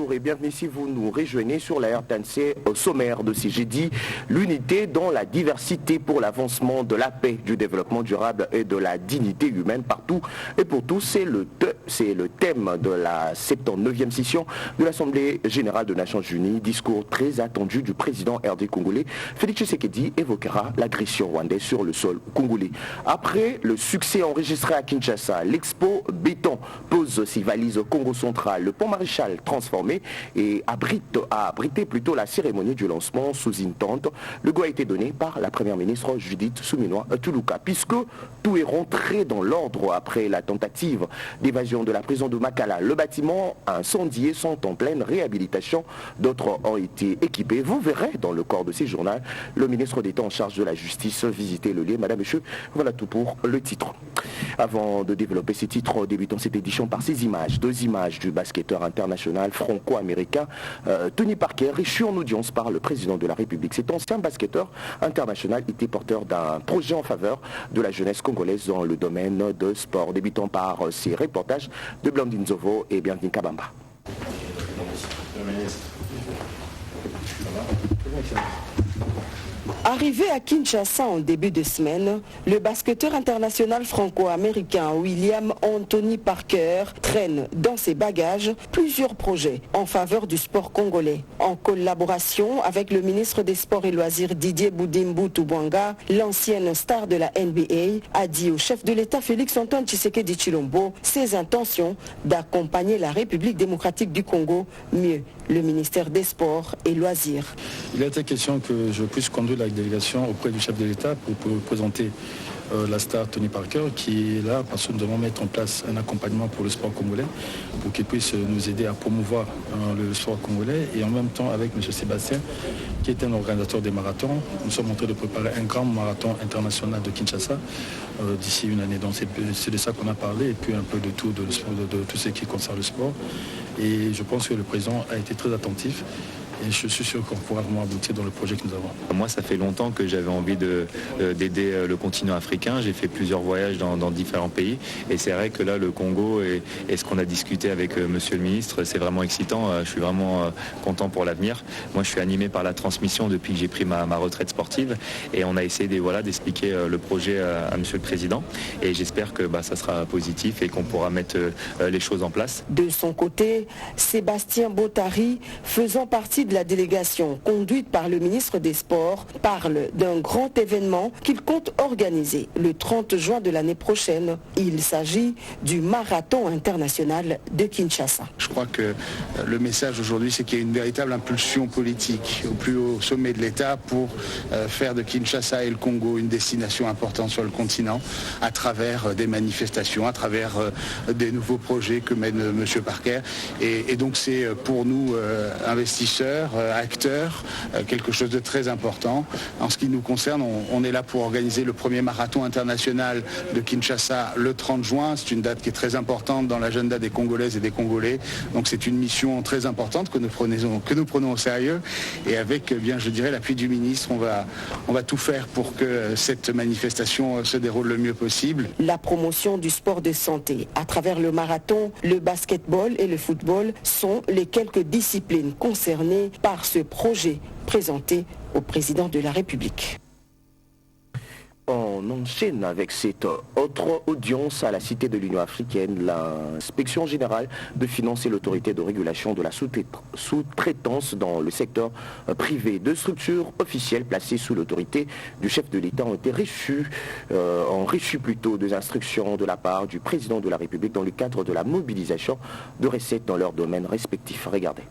bonjour et bienvenue si vous nous rejoignez sur la RTNC au sommaire de ce jeudi. L'unité dans la diversité pour l'avancement de la paix, du développement durable et de la dignité humaine partout et pour tous. C'est le thème de la 79e session de l'Assemblée générale des Nations Unies. Discours très attendu du président RD congolais. Félix Tshisekedi évoquera l'agression rwandaise sur le sol congolais. Après le succès enregistré à Kinshasa, l'expo béton pose ses valises au Congo central. Le pont Maréchal transformé et a abrité plutôt la cérémonie du lancement sous une tente. Le go a été donné par la première ministre Judith Suminwa Tuluka. Puisque tout est rentré dans l'ordre après la tentative d'évasion de la prison de Makala, le bâtiment incendié sont en pleine réhabilitation. D'autres ont été équipés. Vous verrez dans le corps de ces journaux le ministre d'État en charge de la justice visiter le lieu. Madame, monsieur, voilà tout pour le titre. Avant de développer ces titres, débutons cette édition par ces images. Deux images du basketteur international franco-américain Tony Parker, reçu en audience par le président de la République. Cet ancien basketteur international était porteur d'un projet en faveur de la jeunesse congolaise dans le domaine de sport. Débutant par ces reportages de Blandine Zovo et Bienvenue Kabamba. Arrivé à Kinshasa en début de semaine, le basketteur international franco-américain William Anthony Parker traîne dans ses bagages plusieurs projets en faveur du sport congolais. En collaboration avec le ministre des Sports et Loisirs Didier Boudimbu Toubwanga, l'ancienne star de la NBA a dit au chef de l'État Félix Antoine Tshisekedi Tshilombo ses intentions d'accompagner la République démocratique du Congo mieux. Le ministère des Sports et Loisirs. Il a été question que je puisse conduire la délégation auprès du chef de l'État pour présenter la star Tony Parker qui est là parce que nous devons mettre en place un accompagnement pour le sport congolais pour qu'il puisse nous aider à promouvoir le sport congolais et en même temps avec M. Sébastien qui est un organisateur des marathons. Nous sommes en train de préparer un grand marathon international de Kinshasa d'ici une année. Donc c'est de ça qu'on a parlé et puis un peu de tout, de tout ce qui concerne le sport. Et je pense que le président a été très attentif. Et je suis sûr qu'on pourra vraiment aboutir dans le projet que nous avons. Moi, ça fait longtemps que j'avais envie d'aider le continent africain. J'ai fait plusieurs voyages dans différents pays. Et c'est vrai que là, le Congo et ce qu'on a discuté avec monsieur le ministre, c'est vraiment excitant. Je suis vraiment content pour l'avenir. Moi, je suis animé par la transmission depuis que j'ai pris ma retraite sportive. Et on a essayé d'expliquer le projet à monsieur le président. Et j'espère que ça sera positif et qu'on pourra mettre les choses en place. De son côté, Sébastien Bottari, faisant partie de la délégation conduite par le ministre des Sports, parle d'un grand événement qu'il compte organiser le 30 juin de l'année prochaine. Il s'agit du marathon international de Kinshasa. Je crois que le message aujourd'hui, c'est qu'il y a une véritable impulsion politique au plus haut sommet de l'État pour faire de Kinshasa et le Congo une destination importante sur le continent à travers des manifestations, à travers des nouveaux projets que mène M. Parker. Et donc c'est pour nous investisseurs, acteurs, quelque chose de très important. En ce qui nous concerne, on est là pour organiser le premier marathon international de Kinshasa le 30 juin. C'est une date qui est très importante dans l'agenda des Congolaises et des Congolais. Donc c'est une mission très importante que nous prenons au sérieux. Et avec, je dirais, l'appui du ministre, on va tout faire pour que cette manifestation se déroule le mieux possible. La promotion du sport de santé à travers le marathon, le basketball et le football sont les quelques disciplines concernées par ce projet présenté au président de la République. On enchaîne avec cette autre audience à la Cité de l'Union africaine. L'inspection générale de finances et l'autorité de régulation de la sous-traitance dans le secteur privé. Deux structures officielles placées sous l'autorité du chef de l'État ont reçu plutôt des instructions de la part du président de la République dans le cadre de la mobilisation de recettes dans leurs domaines respectifs. Regardez.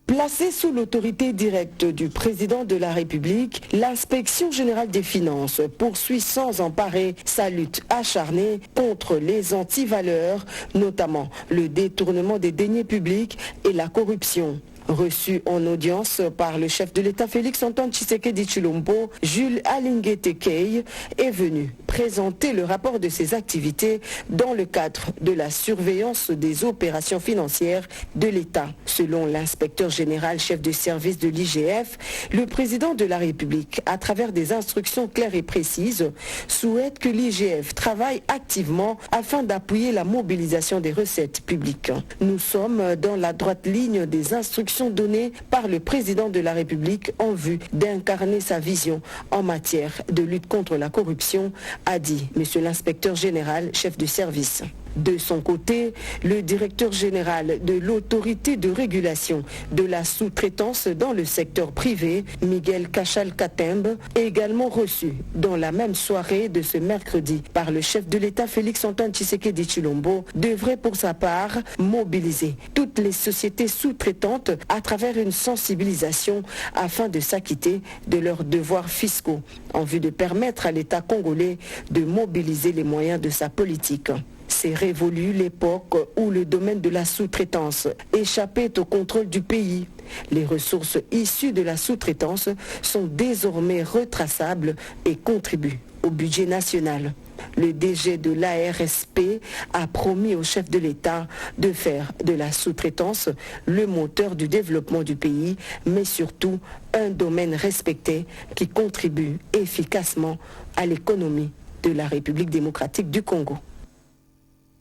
Placée sous l'autorité directe du président de la République, l'inspection générale des finances poursuit sans emparer sa lutte acharnée contre les antivaleurs, notamment le détournement des deniers publics et la corruption. Reçu en audience par le chef de l'État Félix-Antoine Tshisekedi Tshilombo, Jules Alingué Tekei est venu présenter le rapport de ses activités dans le cadre de la surveillance des opérations financières de l'État. Selon l'inspecteur général chef de service de l'IGF, le président de la République, à travers des instructions claires et précises, souhaite que l'IGF travaille activement afin d'appuyer la mobilisation des recettes publiques. Nous sommes dans la droite ligne des instructions données par le président de la République en vue d'incarner sa vision en matière de lutte contre la corruption, a dit monsieur l'inspecteur général chef de service. De son côté, le directeur général de l'autorité de régulation de la sous-traitance dans le secteur privé, Miguel Cachal-Katembe, est également reçu dans la même soirée de ce mercredi par le chef de l'État Félix-Antoine Tshisekedi Tshilombo, devrait pour sa part mobiliser toutes les sociétés sous-traitantes à travers une sensibilisation afin de s'acquitter de leurs devoirs fiscaux en vue de permettre à l'État congolais de mobiliser les moyens de sa politique. C'est révolu l'époque où le domaine de la sous-traitance échappait au contrôle du pays. Les ressources issues de la sous-traitance sont désormais retraçables et contribuent au budget national. Le DG de l'ARSP a promis au chef de l'État de faire de la sous-traitance le moteur du développement du pays, mais surtout un domaine respecté qui contribue efficacement à l'économie de la République démocratique du Congo.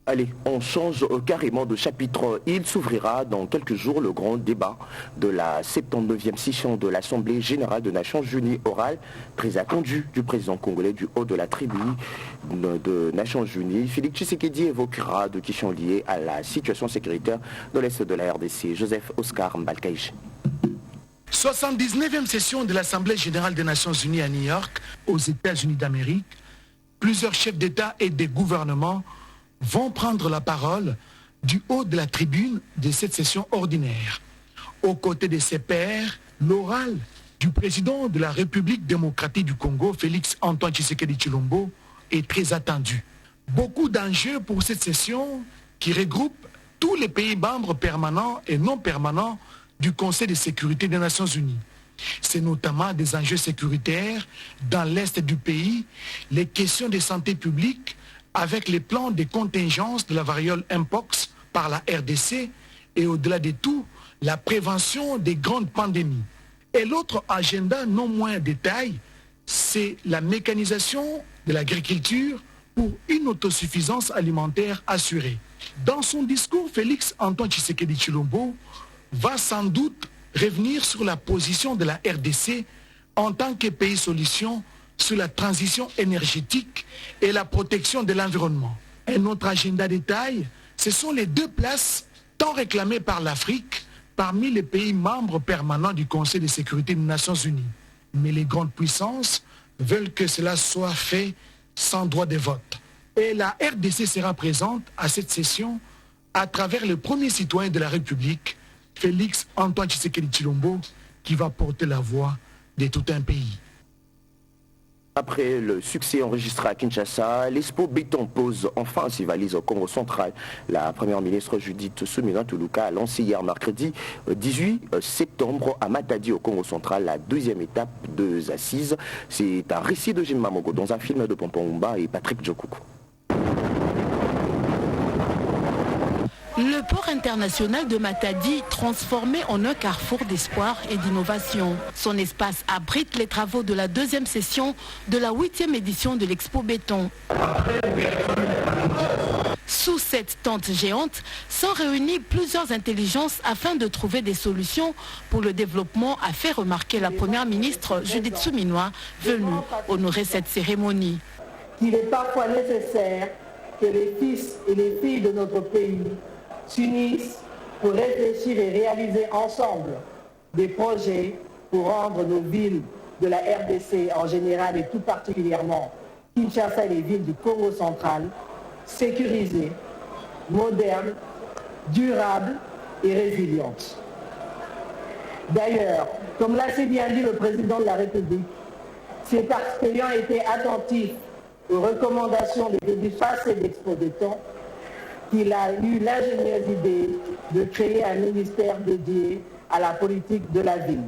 Allez, on change carrément de chapitre. Il s'ouvrira dans quelques jours le grand débat de la 79e session de l'Assemblée générale des Nations unies orale, très attendue du président congolais du haut de la tribune de Nations unies. Félix Tshisekedi évoquera de questions liées à la situation sécuritaire de l'Est de la RDC. Joseph Oscar Mbalkaïch. 79e session de l'Assemblée générale des Nations unies à New York, aux États-Unis d'Amérique. Plusieurs chefs d'État et des gouvernements vont prendre la parole du haut de la tribune de cette session ordinaire. Aux côtés de ses pairs, l'oral du président de la République démocratique du Congo, Félix-Antoine Tshisekedi Tshilombo, est très attendu. Beaucoup d'enjeux pour cette session qui regroupe tous les pays membres permanents et non permanents du Conseil de sécurité des Nations unies. C'est notamment des enjeux sécuritaires dans l'est du pays, les questions de santé publique, avec les plans de contingence de la variole Mpox par la RDC et au-delà de tout, la prévention des grandes pandémies. Et l'autre agenda non moins de taille, c'est la mécanisation de l'agriculture pour une autosuffisance alimentaire assurée. Dans son discours, Félix-Antoine Tshisekedi Tshilombo va sans doute revenir sur la position de la RDC en tant que pays solution sur la transition énergétique et la protection de l'environnement. Un autre agenda de taille, ce sont les 2 places tant réclamées par l'Afrique parmi les pays membres permanents du Conseil de sécurité des Nations unies. Mais les grandes puissances veulent que cela soit fait sans droit de vote. Et la RDC sera présente à cette session à travers le premier citoyen de la République, Félix-Antoine Tshisekedi Tshilombo, qui va porter la voix de tout un pays. Après le succès enregistré à Kinshasa, l'Expo Béton pose enfin ses valises au Congo central. La première ministre Judith Suminwa Tuluka a lancé hier mercredi 18 septembre à Matadi au Congo central la 2e étape des assises. C'est un récit de Jim Mamogo dans un film de Pompon Oumba et Patrick Djokoukou. Le port international de Matadi, transformé en un carrefour d'espoir et d'innovation. Son espace abrite les travaux de la 2e session de la 8e édition de l'Expo Béton. Sous cette tente géante sont réunies plusieurs intelligences afin de trouver des solutions pour le développement, a fait remarquer la première ministre Judith Suminwa, venue honorer cette cérémonie. Il est parfois nécessaire que les fils et les filles de notre pays s'unissent pour réfléchir et réaliser ensemble des projets pour rendre nos villes de la RDC en général et tout particulièrement Kinshasa et les villes du Congo central sécurisées, modernes, durables et résilientes. D'ailleurs, comme l'a si bien dit le président de la République, c'est parce qu'ayant été attentif aux recommandations des débuts passés d'Expo Béton qu'il a eu l'ingénieuse idée de créer un ministère dédié à la politique de la ville,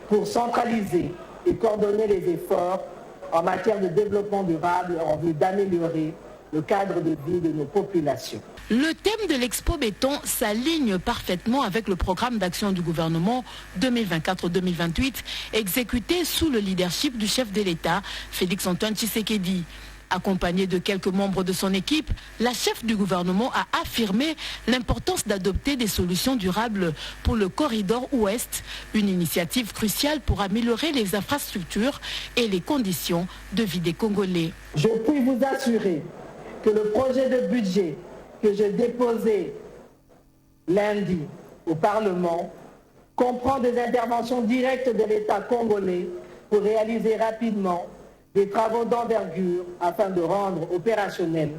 pour centraliser et coordonner les efforts en matière de développement durable en vue d'améliorer le cadre de vie de nos populations. Le thème de l'Expo Béton s'aligne parfaitement avec le programme d'action du gouvernement 2024-2028 exécuté sous le leadership du chef de l'État, Félix-Antoine Tshisekedi. Accompagnée de quelques membres de son équipe, la chef du gouvernement a affirmé l'importance d'adopter des solutions durables pour le corridor ouest, une initiative cruciale pour améliorer les infrastructures et les conditions de vie des Congolais. Je puis vous assurer que le projet de budget que j'ai déposé lundi au Parlement comprend des interventions directes de l'État congolais pour réaliser rapidement des travaux d'envergure afin de rendre opérationnel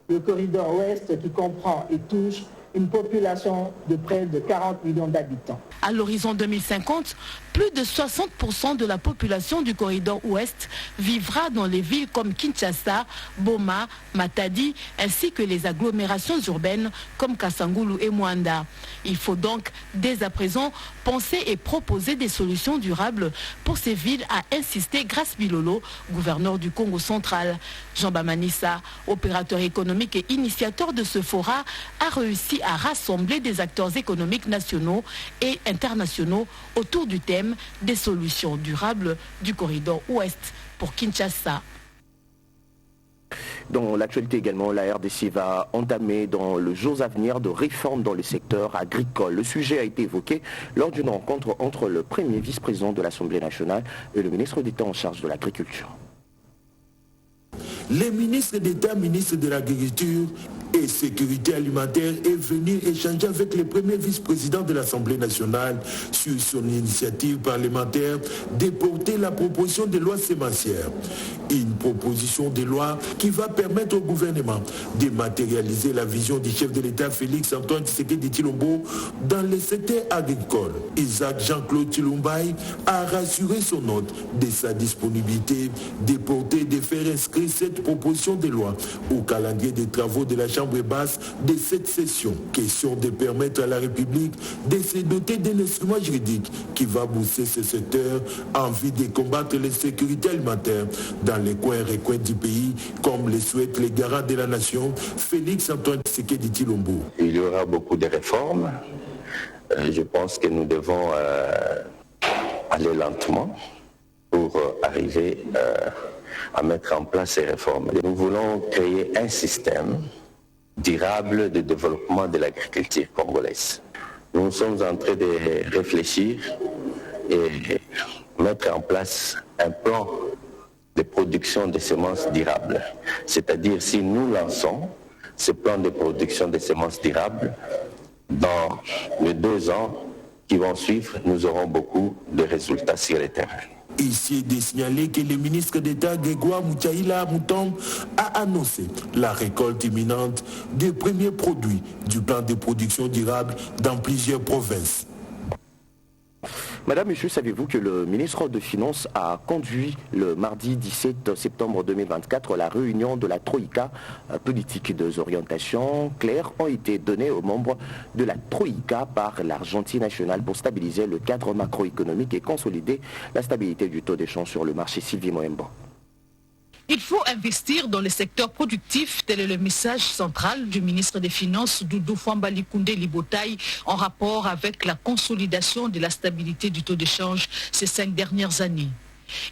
le corridor ouest qui comprend et touche une population de près de 40 millions d'habitants. À l'horizon 2050, plus de 60% de la population du corridor ouest vivra dans les villes comme Kinshasa, Boma, Matadi, ainsi que les agglomérations urbaines comme Kasangulu et Mwanda. Il faut donc dès à présent penser et proposer des solutions durables pour ces villes, a insisté Grace Bilolo, gouverneur du Congo central. Jean Bamanissa, opérateur économique et initiateur de ce forum, a réussi à rassembler des acteurs économiques nationaux et internationaux autour du thème des solutions durables du corridor ouest pour Kinshasa. Dans l'actualité également, la RDC va entamer dans le jours à venir de réformes dans le secteur agricole. Le sujet a été évoqué lors d'une rencontre entre le premier vice-président de l'Assemblée nationale et le ministre d'État en charge de l'agriculture. Les ministres d'État, ministres de l'Agriculture et Sécurité alimentaire est venu échanger avec le premier vice-président de l'Assemblée nationale sur son initiative parlementaire de porter la proposition de loi sémencière. Une proposition de loi qui va permettre au gouvernement de matérialiser la vision du chef de l'État Félix-Antoine Tshisekedi Tshilombo dans le secteur agricole. Isaac Jean-Claude Tshilombaï a rassuré son hôte de sa disponibilité de porter et de faire inscrire cette proposition de loi au calendrier des travaux de la Chambre basse de cette session. Question de permettre à la République de se doter d'un instrument juridique qui va booster ce secteur en vue de combattre l'insécurité alimentaire dans les coins et recoins du pays, comme le souhaitent les garants de la nation, Félix-Antoine Tshisekedi Tshilombo. Il y aura beaucoup de réformes. Je pense que nous devons aller lentement pour arriver à mettre en place ces réformes. Nous voulons créer un système durable de développement de l'agriculture congolaise. Nous sommes en train de réfléchir et mettre en place un plan de production de semences durables. C'est-à-dire, si nous lançons ce plan de production de semences durables, dans les 2 ans qui vont suivre, nous aurons beaucoup de résultats sur le terrain. Ici est de signaler que le ministre d'État Grégoire Moutchaïla Mouton a annoncé la récolte imminente des premiers produits du plan de production durable dans plusieurs provinces. Madame, monsieur, savez-vous que le ministre des Finances a conduit le mardi 17 septembre 2024 la réunion de la Troïka politique? Des orientations claires ont été données aux membres de la Troïka par l'Argentine nationale pour stabiliser le cadre macroéconomique et consolider la stabilité du taux d'échange sur le marché. Sylvie Moembo. Il faut investir dans le secteur productif, tel est le message central du ministre des Finances Doudou Fwambali Koundé Libotaï en rapport avec la consolidation de la stabilité du taux de change ces 5 dernières années.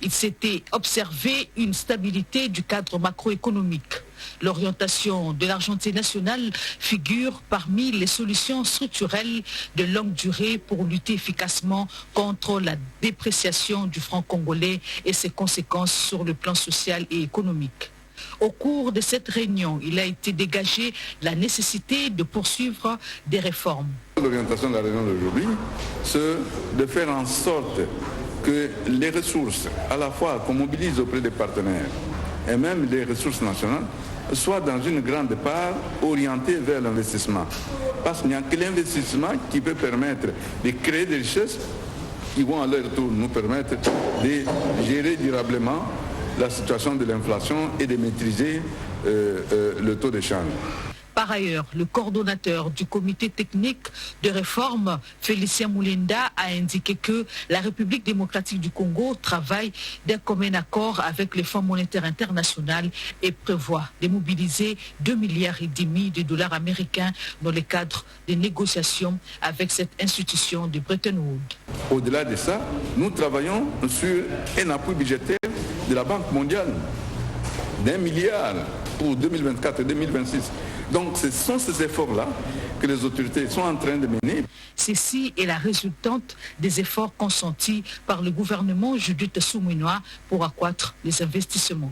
Il s'était observé une stabilité du cadre macroéconomique. L'orientation de l'Argentine nationale figure parmi les solutions structurelles de longue durée pour lutter efficacement contre la dépréciation du franc congolais et ses conséquences sur le plan social et économique. Au cours de cette réunion, il a été dégagé la nécessité de poursuivre des réformes. L'orientation de la réunion d'aujourd'hui, c'est de faire en sorte que les ressources, à la fois qu'on mobilise auprès des partenaires et même les ressources nationales, soient dans une grande part orientées vers l'investissement. Parce qu'il n'y a que l'investissement qui peut permettre de créer des richesses qui vont à leur tour nous permettre de gérer durablement la situation de l'inflation et de maîtriser le taux de change. Par Par ailleurs, le coordonnateur du comité technique de réforme, Félicien Moulinda, a indiqué que la République démocratique du Congo travaille d'un commun accord avec le Fonds monétaire international et prévoit de mobiliser 2,5 milliards de dollars américains dans le cadre des négociations avec cette institution de Bretton Woods. Au-delà de ça, nous travaillons sur un appui budgétaire de la Banque mondiale d'1 milliard pour 2024 et 2026. Donc ce sont ces efforts-là que les autorités sont en train de mener. Ceci est la résultante des efforts consentis par le gouvernement Judith Suminwa pour accroître les investissements.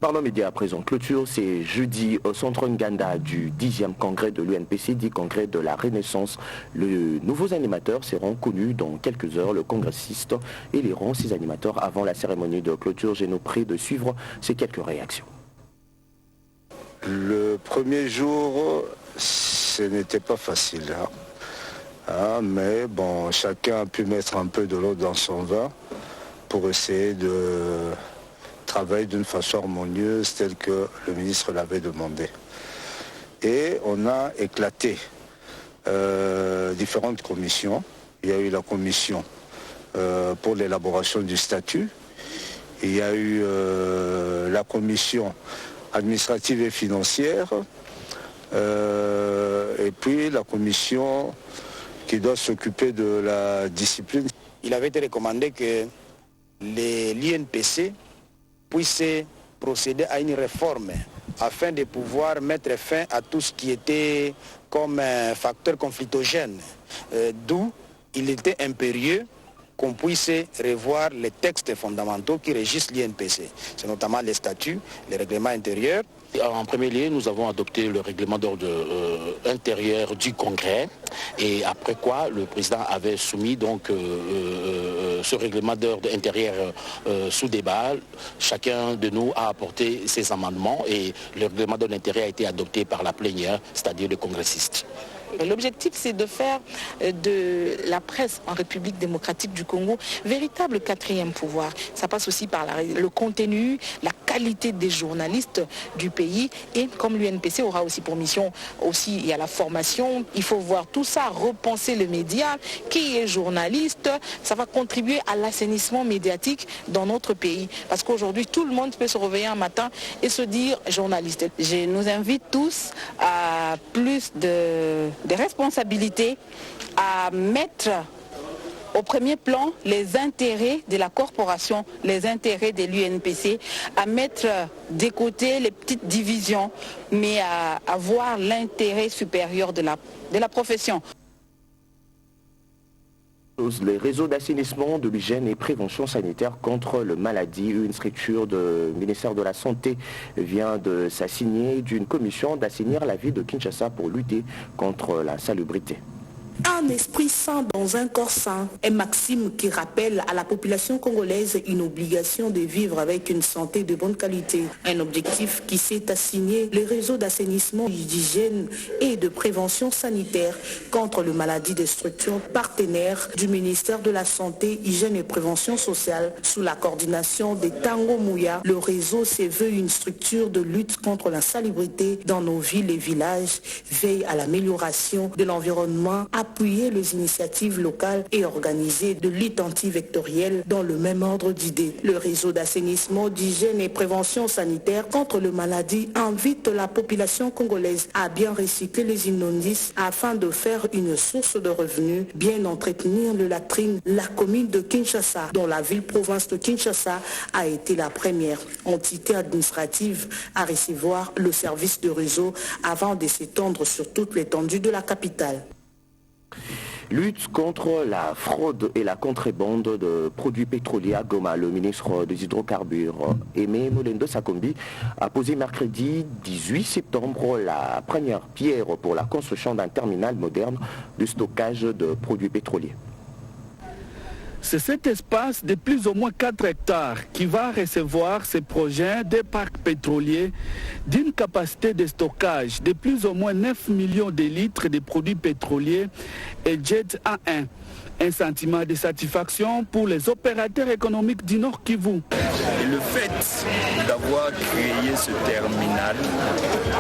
Parlons médias à présent. Clôture, c'est jeudi au centre Nganda du 10e congrès de l'UNPC, dit congrès de la Renaissance. Les nouveaux animateurs seront connus dans quelques heures. Le congressiste éliront ses animateurs avant la cérémonie de clôture. J'ai nous pris de suivre ces quelques réactions. Le premier jour, ce n'était pas facile. Mais bon, chacun a pu mettre un peu de l'eau dans son vin pour essayer de travailler d'une façon harmonieuse telle que le ministre l'avait demandé. Et on a éclaté différentes commissions. Il y a eu la commission pour l'élaboration du statut. Il y a eu la commission administrative et financière, et puis la commission qui doit s'occuper de la discipline. Il avait été recommandé que l'INPC puisse procéder à une réforme afin de pouvoir mettre fin à tout ce qui était comme un facteur conflictogène, d'où il était impérieux qu'on puisse revoir les textes fondamentaux qui régissent l'INPC. C'est notamment les statuts, les règlements intérieurs. En premier lieu, nous avons adopté le règlement d'ordre intérieur du Congrès et après quoi le président avait soumis donc ce règlement d'ordre intérieur sous débat. Chacun de nous a apporté ses amendements et le règlement d'ordre intérieur a été adopté par la plénière, c'est-à-dire les congressistes. L'objectif, c'est de faire de la presse en République démocratique du Congo véritable quatrième pouvoir. Ça passe aussi par le contenu, la qualité des journalistes du pays. Et comme l'UNPC aura aussi pour mission, aussi il y a la formation, il faut voir tout ça, repenser le média, qui est journaliste. Ça va contribuer à l'assainissement médiatique dans notre pays. Parce qu'aujourd'hui, tout le monde peut se réveiller un matin et se dire journaliste. Je nous invite tous à plus de responsabilités, à mettre au premier plan les intérêts de la corporation, les intérêts de l'UNPC, à mettre de côté les petites divisions, mais à avoir l'intérêt supérieur de la profession. Les réseaux d'assainissement, de l'hygiène et prévention sanitaire contre le maladie. Une structure du ministère de la Santé vient de s'assigner d'une commission d'assainir la ville de Kinshasa pour lutter contre la salubrité. Un esprit sain dans un corps sain, un maxime qui rappelle à la population congolaise une obligation de vivre avec une santé de bonne qualité. Un objectif qui s'est assigné les réseaux d'assainissement, d'hygiène et de prévention sanitaire contre le maladie des structures partenaires du ministère de la Santé, Hygiène et Prévention sociale sous la coordination de Tango Mouya. Le réseau se veut une structure de lutte contre la salubrité dans nos villes et villages, veille à l'amélioration de l'environnement, appuyer les initiatives locales et organiser de lutte antivectorielle dans le même ordre d'idées. Le réseau d'assainissement, d'hygiène et prévention sanitaire contre le maladie invite la population congolaise à bien recycler les immondices afin de faire une source de revenus, bien entretenir le latrine. La commune de Kinshasa, dont la ville-province de Kinshasa a été la première entité administrative à recevoir le service de réseau avant de s'étendre sur toute l'étendue de la capitale. Lutte contre la fraude et la contrebande de produits pétroliers à Goma. Le ministre des Hydrocarbures, Aimé Molendo Sakombi, a posé mercredi 18 septembre la première pierre pour la construction d'un terminal moderne de stockage de produits pétroliers. C'est cet espace de plus ou moins 4 hectares qui va recevoir ces projets des parcs pétroliers d'une capacité de stockage de plus ou moins 9 millions de litres de produits pétroliers et jet A1 Un sentiment de satisfaction pour les opérateurs économiques du Nord Kivu. Et le fait d'avoir créé ce terminal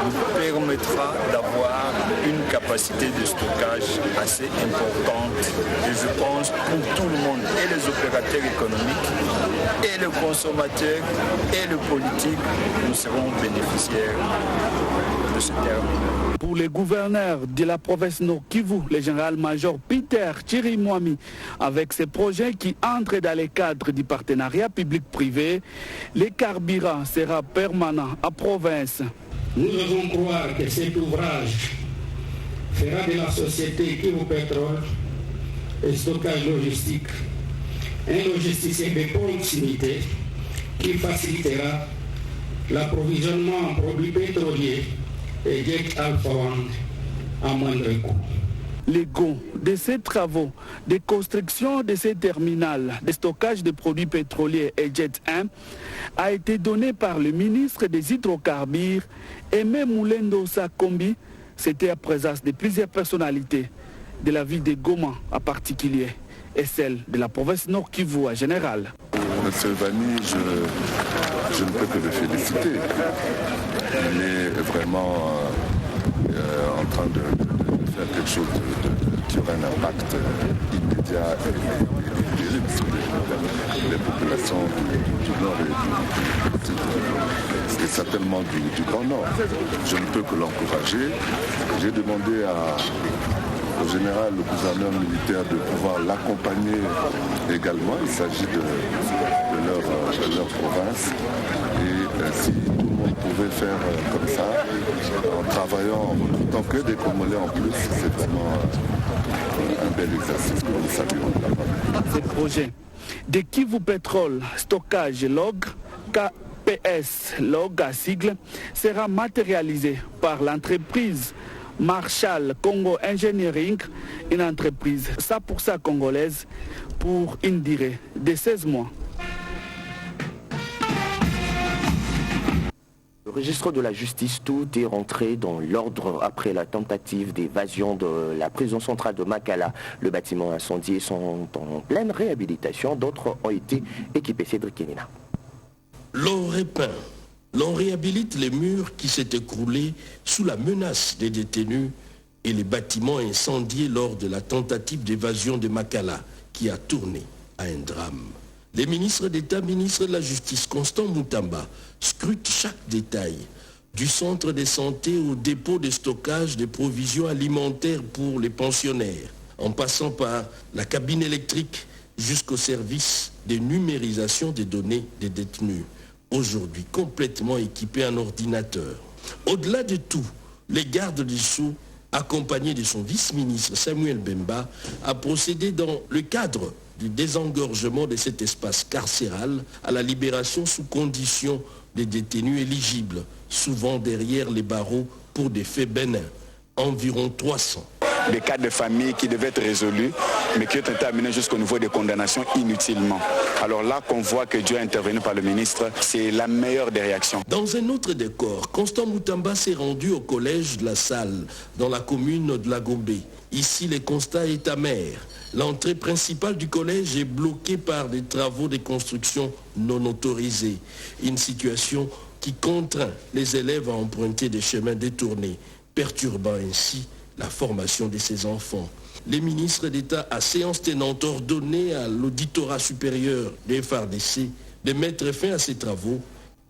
nous permettra d'avoir une capacité de stockage assez importante. Et je pense pour tout le monde, et les opérateurs économiques, et les consommateurs, et le politique, nous serons bénéficiaires de ce terminal. Pour le gouverneur de la province Nord Kivu, le général-major Peter Chirimwami, avec ces projets qui entrent dans le cadre du partenariat public-privé, le carburant sera permanent à province. Nous devons croire que cet ouvrage fera de la société Kivu Pétrole et stockage logistique un logisticien de proximité qui facilitera l'approvisionnement en produits pétroliers et Jet Alpha One à moindre coût. Le go de ces travaux de construction de ces terminales de stockage de produits pétroliers et Jet 1 a été donné par le ministre des Hydrocarbures, Aimé Moulendo Sakombi. C'était à présence de plusieurs personnalités de la ville de Goma en particulier et celle de la province Nord Kivu en général. Monsieur Vani, je ne peux que le féliciter. Il est vraiment en train de faire quelque chose qui aura un impact immédiat et terrible sur les populations du Nord et du Sud. C'est certainement du Grand Nord. Je ne peux que l'encourager. J'ai demandé au général, le gouverneur militaire, de pouvoir l'accompagner également. Il s'agit de leur province. Et si tout le monde pouvait faire comme ça, en travaillant, en recrutant que des Congolais en plus, c'est vraiment un bel exercice que nous saluons. Ces projets de Kivu Pétrole, stockage log, KPS log à sigle, sera matérialisé par l'entreprise Marshall Congo Engineering, une entreprise 100% congolaise pour une durée de 16 mois. Le registre de la justice, tout est rentré dans l'ordre après la tentative d'évasion de la prison centrale de Makala. Le bâtiment incendié sont en pleine réhabilitation, d'autres ont été équipés. Cédric Kenina. L'on repeint, l'on réhabilite les murs qui s'est écroulés sous la menace des détenus et les bâtiments incendiés lors de la tentative d'évasion de Makala qui a tourné à un drame. Les ministres d'État, ministres de la Justice, Constant Moutamba, scrutent chaque détail, du centre de santé au dépôt de stockage des provisions alimentaires pour les pensionnaires, en passant par la cabine électrique jusqu'au service de numérisation des données des détenus, aujourd'hui complètement équipés en ordinateur. Au-delà de tout, les gardes des Sceaux, accompagné de son vice-ministre Samuel Bemba, a procédé dans le cadre du désengorgement de cet espace carcéral à la libération sous condition des détenus éligibles, souvent derrière les barreaux pour des faits bénins, environ 300. Des cas de famille qui devaient être résolus, mais qui ont été amenés jusqu'au niveau des condamnations inutilement. Alors là qu'on voit que Dieu est intervenu par le ministre, c'est la meilleure des réactions. Dans un autre décor, Constant Moutamba s'est rendu au collège de la Salle, dans la commune de la Gombe. Ici, le constat est amer. L'entrée principale du collège est bloquée par des travaux de construction non autorisés. Une situation qui contraint les élèves à emprunter des chemins détournés, perturbant ainsi la formation de ces enfants. Les ministres d'État, à séance tenante, ordonné à l'auditorat supérieur des FARDC de mettre fin à ces travaux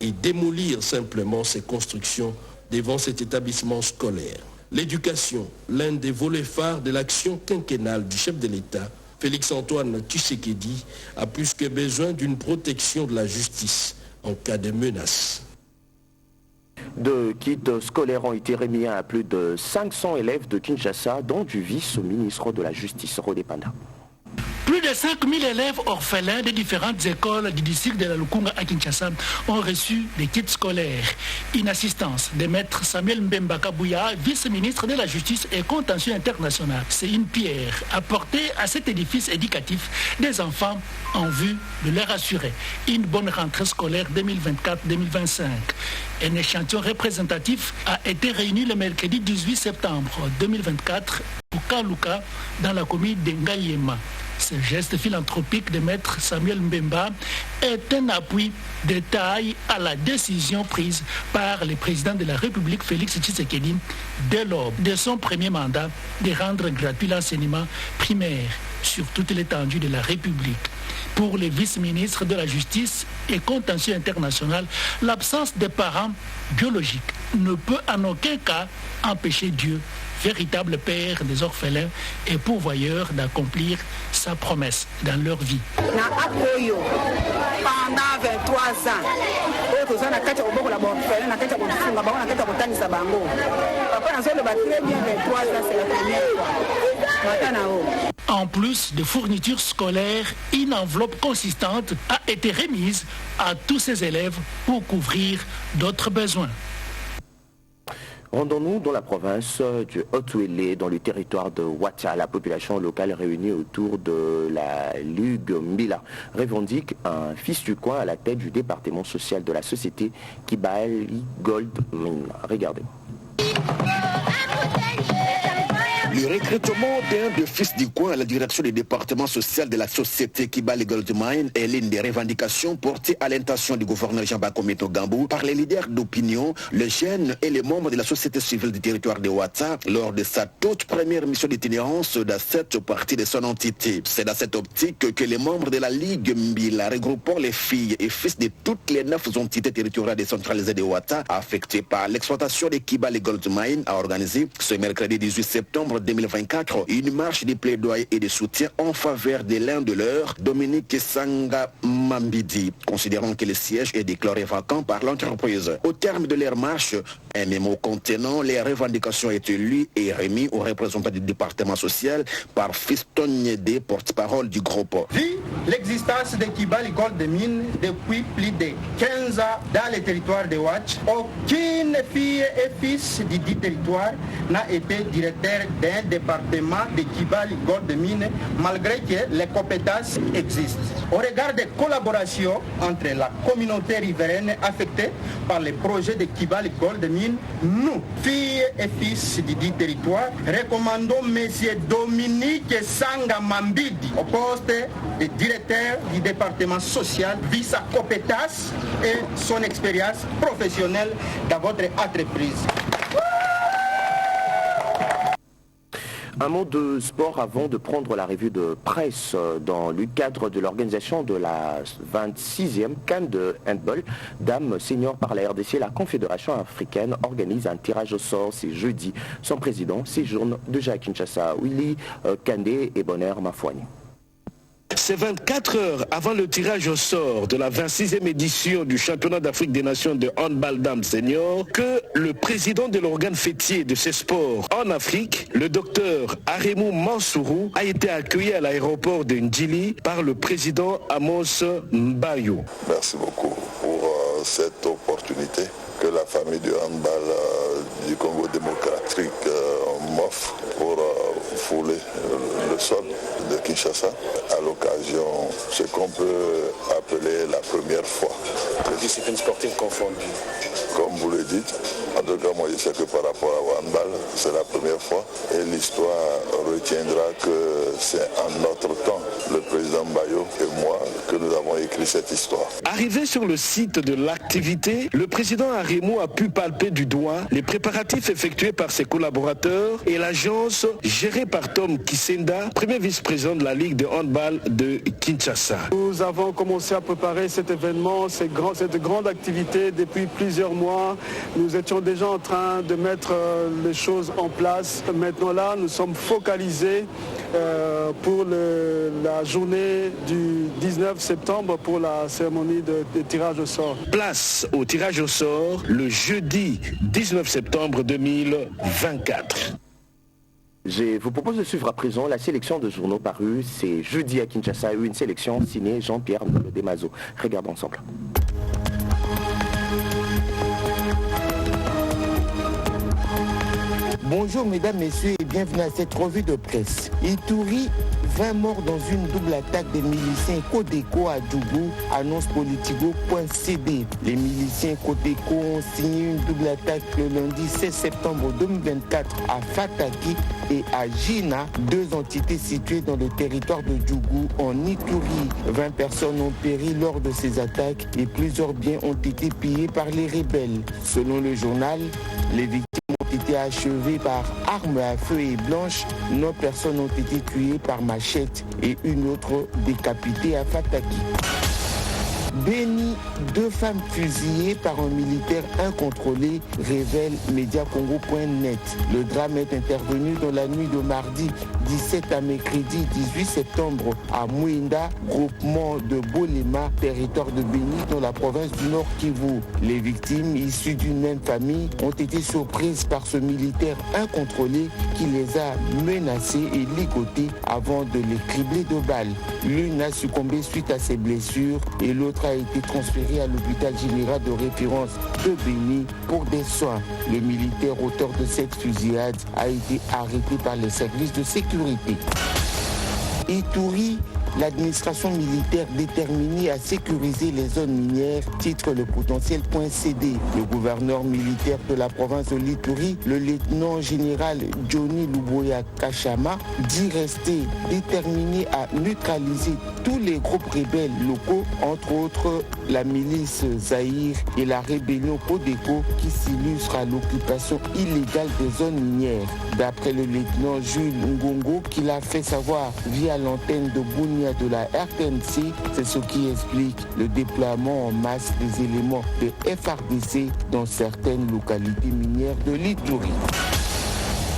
et démolir simplement ces constructions devant cet établissement scolaire. L'éducation, l'un des volets phares de l'action quinquennale du chef de l'État, Félix-Antoine Tshisekedi, a plus que besoin d'une protection de la justice en cas de menace. De kits scolaires ont été remis à plus de 500 élèves de Kinshasa, dont du vice-ministre de la Justice, Rodé Panda. Plus de 5000 élèves orphelins des différentes écoles du district de la Lukunga à Kinshasa ont reçu des kits scolaires. Une assistance de maître Samuel Mbemba Kabouya, vice-ministre de la Justice et contentieux international. C'est une pierre apportée à cet édifice éducatif des enfants en vue de leur assurer une bonne rentrée scolaire 2024-2025. Un échantillon représentatif a été réuni le mercredi 18 septembre 2024 au Kaluka dans la commune d'Engayema. Ce geste philanthropique de maître Samuel Mbemba est un appui de taille à la décision prise par le président de la République Félix Tshisekedi dès l'aube de son premier mandat de rendre gratuit l'enseignement primaire sur toute l'étendue de la République. Pour les vice-ministres de la Justice et contentieux international, l'absence des parents biologiques ne peut en aucun cas empêcher Dieu, véritable père des orphelins et pourvoyeur, d'accomplir sa promesse dans leur vie. Pendant 23 ans, en plus de fournitures scolaires, une enveloppe consistante a été remise à tous ces élèves pour couvrir d'autres besoins. Rendons-nous dans la province du Haut-Ouélé, dans le territoire de Ouattara. La population locale réunie autour de la Ligue Mbila revendique un fils du coin à la tête du département social de la société Kibali Gold Mine. Regardez. Le recrutement d'un de fils du coin à la direction du département social de la société Kibali Gold Mine est l'une des revendications portées à l'intention du gouverneur Jean-Baptiste Gambou par les leaders d'opinion, les jeunes et les membres de la société civile du territoire de Ouattara lors de sa toute première mission d'itinérance dans cette partie de son entité. C'est dans cette optique que les membres de la Ligue Mbila, regroupant les filles et fils de toutes les 9 entités territoriales décentralisées de Ouattara affectées par l'exploitation de Kibali Gold Mine, a organisé ce mercredi 18 septembre 2024 une marche de plaidoyer et de soutien en faveur de l'un de leurs, Dominique Sanga Mambidi, considérant que le siège est déclaré vacant par l'entreprise. Au terme de leur marche, un mémo contenant les revendications a été lu et remis aux représentants du département social par Fiston Niédé, porte-parole du groupe. Vu l'existence de Kibali Gold Mine depuis plus de 15 ans dans le territoire de Ouattara, aucune fille et fils du dit territoire n'a été directeur d'un département de Kibali Gold Mine, malgré que les compétences existent. Au regard des collaborations entre la communauté riveraine affectée par les projets de Kibali Gold Mine, nous, filles et fils du dit territoire, recommandons M. Dominique Sanga Mambidi au poste de directeur du département social, vu sa compétence et son expérience professionnelle dans votre entreprise. Un mot de sport avant de prendre la revue de presse. Dans le cadre de l'organisation de la 26e CAN de handball dames senior par la RDC, la Confédération africaine organise un tirage au sort ce jeudi. Son président séjourne déjà à Kinshasa. Willy Kandé et Bonheur Mafouani. C'est 24 heures avant le tirage au sort de la 26e édition du championnat d'Afrique des Nations de handball dames senior que le président de l'organe fêtier de ces sports en Afrique, le docteur Aremou Mansourou, a été accueilli à l'aéroport de Ndjili par le président Amos Mbayo. Merci beaucoup pour cette opportunité que la famille du handball du Congo démocratique m'offre pour fouler le sol de Kinshasa à l'occasion, ce qu'on peut appeler la première fois. Les disciplines sportives confondues. Comme vous le dites, en tout cas moi je sais que par rapport au handball, c'est la première fois et l'histoire retiendra que c'est en notre temps, le président Bayo et moi, que nous avons écrit cette histoire. Arrivé sur le site de l'activité, le président Aremou a pu palper du doigt les préparatifs effectués par ses collaborateurs et l'agence gérée par Tom Kisenda, premier vice-président de la Ligue de handball de Kinshasa. Nous avons commencé à préparer cet événement, cette grande activité depuis plusieurs mois. Nous étions déjà en train de mettre les choses en place. Maintenant là, nous sommes focalisés pour la journée du 19 septembre pour la cérémonie de tirage au sort. Place au tirage au sort le jeudi 19 septembre 2024. Je vous propose de suivre à présent la sélection de journaux parus. C'est jeudi à Kinshasa, une sélection signée Jean-Pierre Demazo. Regardons ensemble. Bonjour mesdames, messieurs et bienvenue à cette revue de presse. Ituri, 20 morts dans une double attaque des miliciens Codeco à Djougou, annonce Politico.cd. Les miliciens Codeco ont signé une double attaque le lundi 16 septembre 2024 à Fataki et à Jina, deux entités situées dans le territoire de Djougou en Ituri. 20 personnes ont péri lors de ces attaques et plusieurs biens ont été pillés par les rebelles. Selon le journal, les victimes ont été achevées par armes à feu et blanches. 9 personnes ont été tuées par machette et une autre décapitée à Fataki. Béni, 2 femmes fusillées par un militaire incontrôlé, révèle Mediacongo.net. Le drame est intervenu dans la nuit de mardi 17 à mercredi 18 septembre à Mouinda, groupement de Bolema, territoire de Béni dans la province du Nord Kivu. Les victimes, issues d'une même famille, ont été surprises par ce militaire incontrôlé qui les a menacés et ligotés avant de les cribler de balles. L'une a succombé suite à ses blessures et l'autre a été transféré à l'hôpital général de référence de Béni pour des soins. Le militaire auteur de cette fusillade a été arrêté par les services de sécurité. Ituri, l'administration militaire déterminée à sécuriser les zones minières, titre le potentiel.cd. Le gouverneur militaire de la province de l'Ituri, le lieutenant général Johnny Luboya Kachama, dit rester déterminé à neutraliser tous les groupes rebelles locaux, entre autres la milice Zaïre et la rébellion Codeco qui s'illustre à l'occupation illégale des zones minières. D'après le lieutenant Jules Ngongo, qui l'a fait savoir via l'antenne de Bounia de la RTNC, c'est ce qui explique le déploiement en masse des éléments de FARDC dans certaines localités minières de l'Ituri.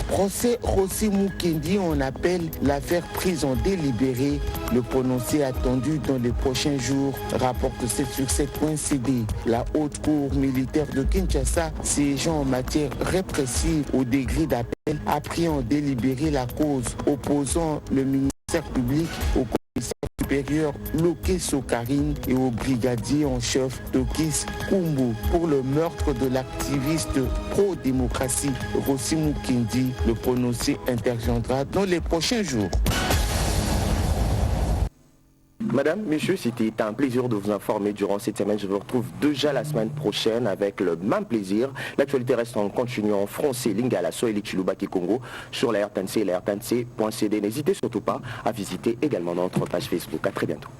Procès Rossi Mukendi, on appelle l'affaire prise en délibéré. Le prononcé attendu dans les prochains jours, rapporte 7sur7.cd. La haute cour militaire de Kinshasa, siégeant en matière répressive au degré d'appel, a pris en délibéré la cause opposant le ministère public au commissaire supérieur Loké Sokarine et au brigadier en chef Tokis Kumbo pour le meurtre de l'activiste pro-démocratie Rossi Mukendi. Le prononcé interviendra dans les prochains jours. Madame, messieurs, c'était un plaisir de vous informer durant cette semaine. Je vous retrouve déjà la semaine prochaine avec le même plaisir. L'actualité reste en continu en français, Lingala, Swahili, Chilubaki, Congo, sur la RTNC et la RTNC.cd. N'hésitez surtout pas à visiter également notre page Facebook. À très bientôt.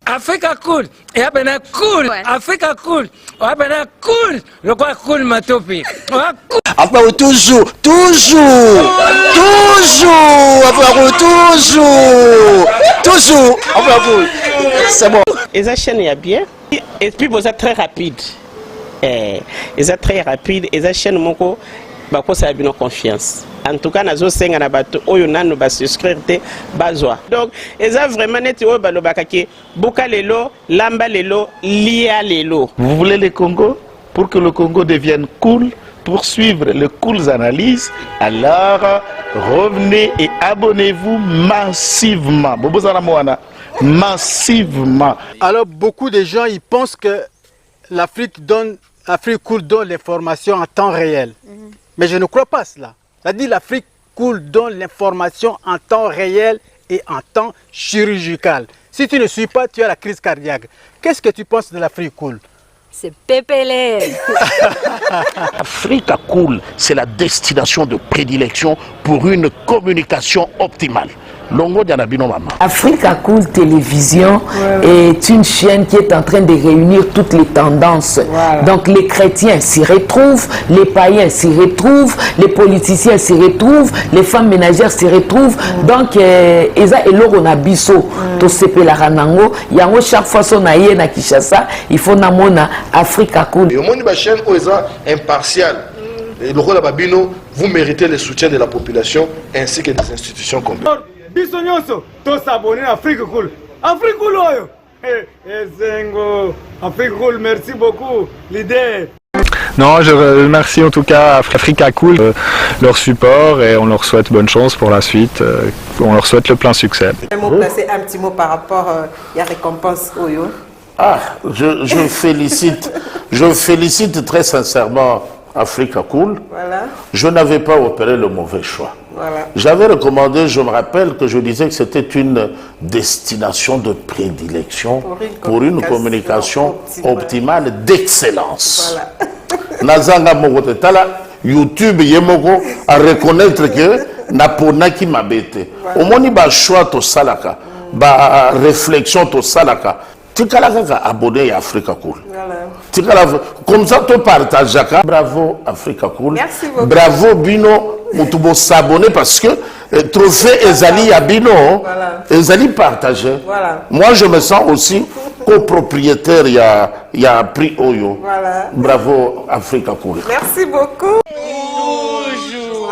Africa cool, et abena cool, Africa cool, abena cool, le quoi cool ma topi. Enfin, toujours, enfin, c'est bon. Et ça chaîne est bien, et puis vous êtes très rapide. Et ça très rapide, et ça chaîne mon co, bah quoi ça a bien confiance. En tout cas, nazo senga na bato oyo nanu ba souscrire te bazwa. Donc, eza vraiment neti oyo balobakaki buka lelo, lamba lelo, lia lelo. Vous voulez le Congo pour que le Congo devienne cool, pour suivre les cool analyses, alors revenez et abonnez-vous massivement. Massivement. Alors beaucoup de gens ils pensent que l'Afrique cool donne l'information en temps réel. Mais je ne crois pas cela. C'est-à-dire l'Afrique cool donne l'information en temps réel et en temps chirurgical. Si tu ne suis pas, tu as la crise cardiaque. Qu'est-ce que tu penses de l'Afrique cool? C'est PPL. Africa Cool, c'est la destination de prédilection pour une communication optimale. Africa Cool Télévision est une chaîne qui est en train de réunir toutes les tendances. Donc les chrétiens s'y retrouvent, les païens s'y retrouvent, les politiciens s'y retrouvent, les femmes ménagères s'y retrouvent. Donc eza eloro na biso to sepela ranango yango chaque fois son aye na Kinshasa, il faut namona Africa Cool. Et au monde de chaîne oza impartial. Et le rôle de Babino, vous méritez le soutien de la population ainsi que des institutions complètes. Biso nyonso to s'abonner à Afrique Cool. Afrique Cool oyo. Zengo, Afrique Cool, merci beaucoup l'idée. Non, je remercie en tout cas Africa Cool leur support et on leur souhaite bonne chance pour la suite. On leur souhaite le plein succès. Un mot placé, un petit mot par rapport à la récompense oyo. Ah, je félicite très sincèrement Africa Cool. Voilà. Je n'avais pas opéré le mauvais choix. Voilà. J'avais recommandé, je me rappelle que je disais que c'était une destination de prédilection pour une communication optimale d'excellence. Nazanga Mogote Tala, YouTube Yemoko à reconnaître que Naponaki Mabete. Au moni ba choix to salaka, ba réflexion to salaka. Tikalaka abonné à Africa Cool. Comme ça, tu partages. Bravo Africa Cool. Merci beaucoup. Bravo Bino. Mutubo s'abonner parce que trophée Ezali à Bino, Ezali partagé. Voilà. Moi, je me sens aussi copropriétaire. Il y a prix Oyo. Voilà. Bravo Africa Cool. Merci beaucoup. Toujours.